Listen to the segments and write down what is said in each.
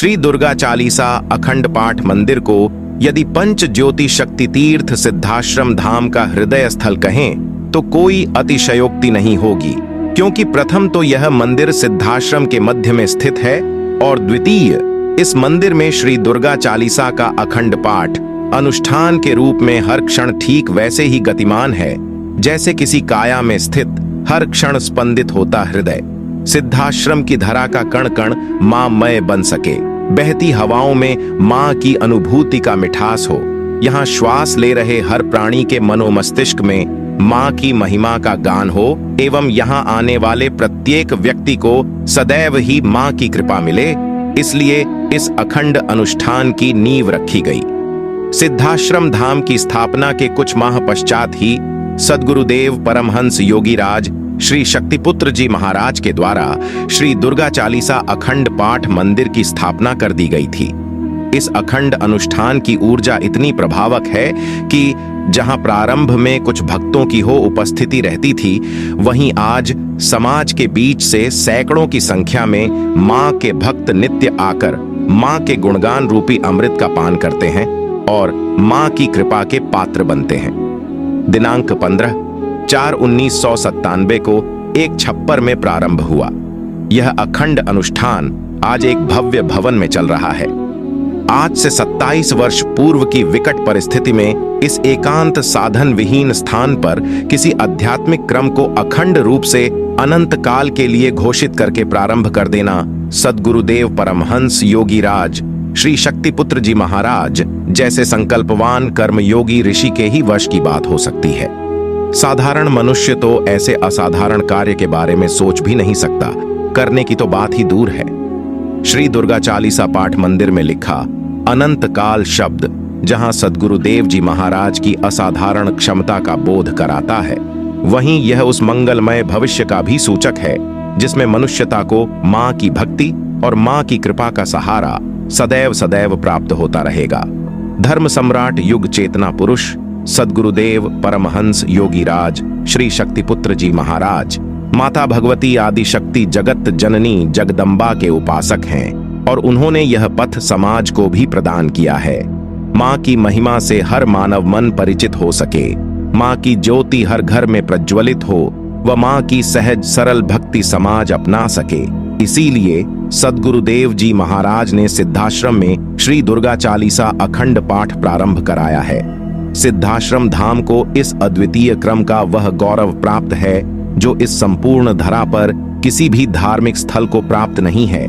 श्री दुर्गा चालीसा अखंड पाठ मंदिर को यदि पंच ज्योति शक्ति तीर्थ सिद्धाश्रम धाम का हृदय स्थल कहें तो कोई अतिशयोक्ति नहीं होगी, क्योंकि प्रथम तो यह मंदिर सिद्धाश्रम के मध्य में स्थित है और द्वितीय, इस मंदिर में श्री दुर्गा चालीसा का अखंड पाठ अनुष्ठान के रूप में हर क्षण ठीक वैसे ही गतिमान है जैसे किसी काया में स्थित हर क्षण स्पंदित होता हृदय। सिद्धाश्रम की धरा का कण कण माँमय बन सके, बहती हवाओं में माँ की अनुभूति का मिठास हो, यहाँ श्वास ले रहे हर प्राणी के मनोमस्तिष्क में माँ की महिमा का गान हो एवं यहाँ आने वाले प्रत्येक व्यक्ति को सदैव ही माँ की कृपा मिले, इसलिए इस अखंड अनुष्ठान की नींव रखी गई। सिद्धाश्रम धाम की स्थापना के कुछ माह पश्चात ही सद्गुरुदेव परमहंस योगीराज श्री शक्तिपुत्र जी महाराज के द्वारा श्री दुर्गा चालीसा अखंड पाठ मंदिर की स्थापना कर दी गई थी। इस अखंड अनुष्ठान की ऊर्जा इतनी प्रभावक है कि जहां प्रारंभ में कुछ भक्तों की हो उपस्थिति रहती थी, वहीं आज समाज के बीच से सैकड़ों की संख्या में मां के भक्त नित्य आकर मां के गुणगान रूपी अमृत का पान करते हैं और मां की कृपा के पात्र बनते हैं। दिनांक 15/4/1997 को एक छप्पर में प्रारंभ हुआ। यह अखंड अनुष्ठान आज एक भव्य भवन में चल रहा है। आज से 27 वर्ष पूर्व की विकट परिस्थिति में इस एकांत साधन विहीन स्थान पर किसी आध्यात्मिक क्रम को अखंड रूप से अनंत काल के लिए घोषित करके प्रारंभ कर देना सद्गुरुदेव परमहंस योगीराज श्री शक्तिपुत्र जी महाराज जैसे संकल्पवान कर्मयोगी ऋषि के ही वश की बात हो सकती है। साधारण मनुष्य तो ऐसे असाधारण कार्य के बारे में सोच भी नहीं सकता, करने की तो बात ही दूर है। श्री दुर्गा चालीसा पाठ मंदिर में लिखा अनंत काल शब्द जहां सद्गुरुदेव जी महाराज की असाधारण क्षमता का बोध कराता है, वहीं यह उस मंगलमय भविष्य का भी सूचक है जिसमें मनुष्यता को मां की भक्ति और मां की कृपा का सहारा सदैव सदैव प्राप्त होता रहेगा। धर्म सम्राट युग चेतना पुरुष सद्गुरुदेव परमहंस योगीराज श्री शक्तिपुत्र जी महाराज माता भगवती आदि शक्ति जगत जननी जगदम्बा के उपासक हैं और उन्होंने यह पथ समाज को भी प्रदान किया है। माँ की महिमा से हर मानव मन परिचित हो सके, माँ की ज्योति हर घर में प्रज्वलित हो व माँ की सहज सरल भक्ति समाज अपना सके, इसीलिए सद्गुरुदेव जी महाराज ने सिद्धाश्रम में श्री दुर्गा चालीसा अखंड पाठ प्रारंभ कराया है। सिद्धाश्रम धाम को इस अद्वितीय क्रम का वह गौरव प्राप्त है जो इस संपूर्ण धरा पर किसी भी धार्मिक स्थल को प्राप्त नहीं है।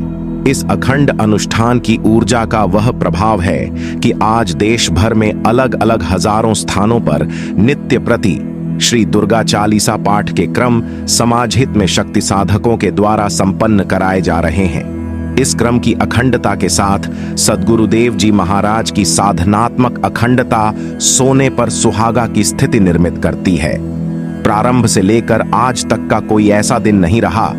इस अखंड अनुष्ठान की ऊर्जा का वह प्रभाव है कि आज देश भर में अलग अलग हजारों स्थानों पर नित्य प्रति श्री दुर्गा चालीसा पाठ के क्रम समाज हित में शक्ति साधकों के द्वारा संपन्न कराए जा रहे हैं। इस क्रम की अखंडता के साथ सद्गुरुदेव जी महाराज की साधनात्मक अखंडता सोने पर सुहागा की स्थिति निर्मित करती है। प्रारंभ से लेकर आज तक का कोई ऐसा दिन नहीं रहा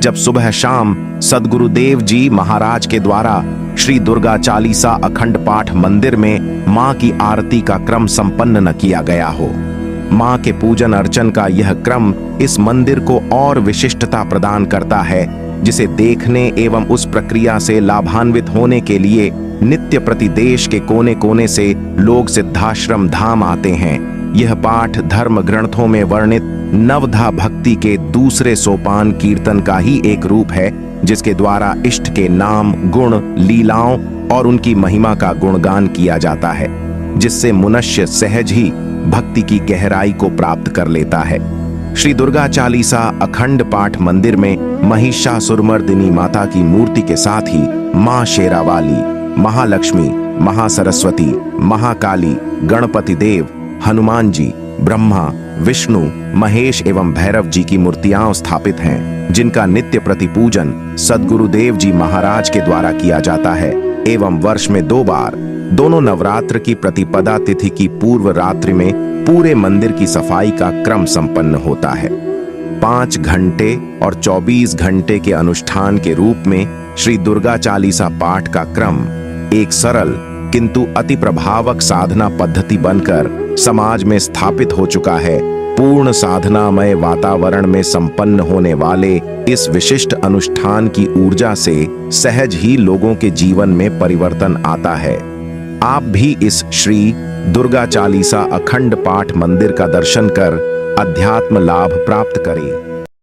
जब सुबह शाम सद्गुरुदेव जी महाराज के द्वारा श्री दुर्गा चालीसा अखंड पाठ मंदिर में मां की आरती का क्रम संपन्न न किया गया हो। मां के पूजन अर्चन का यह क्रम इस मंदिर को और विशिष्टता प्रदान करता है, जिसे देखने एवं उस प्रक्रिया से लाभान्वित होने के लिए नित्य प्रति देश के कोने कोने से लोग सिद्धाश्रम धाम आते हैं। यह पाठ धर्म ग्रंथों में वर्णित नवधा भक्ति के दूसरे सोपान कीर्तन का ही एक रूप है, जिसके द्वारा इष्ट के नाम, गुण, लीलाओं और उनकी महिमा का गुणगान किया जाता है, जिससे मनुष्य सहज ही भक्ति की गहराई को प्राप्त कर लेता है। श्री दुर्गा चालीसा अखंड पाठ मंदिर में महिषासुरमर्दिनी माता की मूर्ति के साथ ही मां शेरावाली, महालक्ष्मी, महासरस्वती, महाकाली, गणपति देव, हनुमान जी, ब्रह्मा, विष्णु, महेश एवं भैरव जी की मूर्तियां स्थापित हैं, जिनका नित्य प्रतिपूजन सद्गुरुदेव जी महाराज के द्वारा किया जाता है एवं वर्ष में 2 बार दोनों नवरात्र की प्रतिपदा तिथि की पूर्व रात्रि में पूरे मंदिर की सफाई का क्रम संपन्न होता है। 5 घंटे और 24 घंटे के अनुष्ठान के रूप में श्री दुर्गा चालीसा पाठ का क्रम एक सरल किंतु अति प्रभावक साधना पद्धति बनकर समाज में स्थापित हो चुका है पूर्ण साधनामय वातावरण में संपन्न होने वाले इस विशिष्ट अनुष्ठान की ऊर्जा से सहज ही लोगों के जीवन में परिवर्तन आता है। आप भी इस श्री दुर्गा चालीसा अखंड पाठ मंदिर का दर्शन कर अध्यात्म लाभ प्राप्त करें।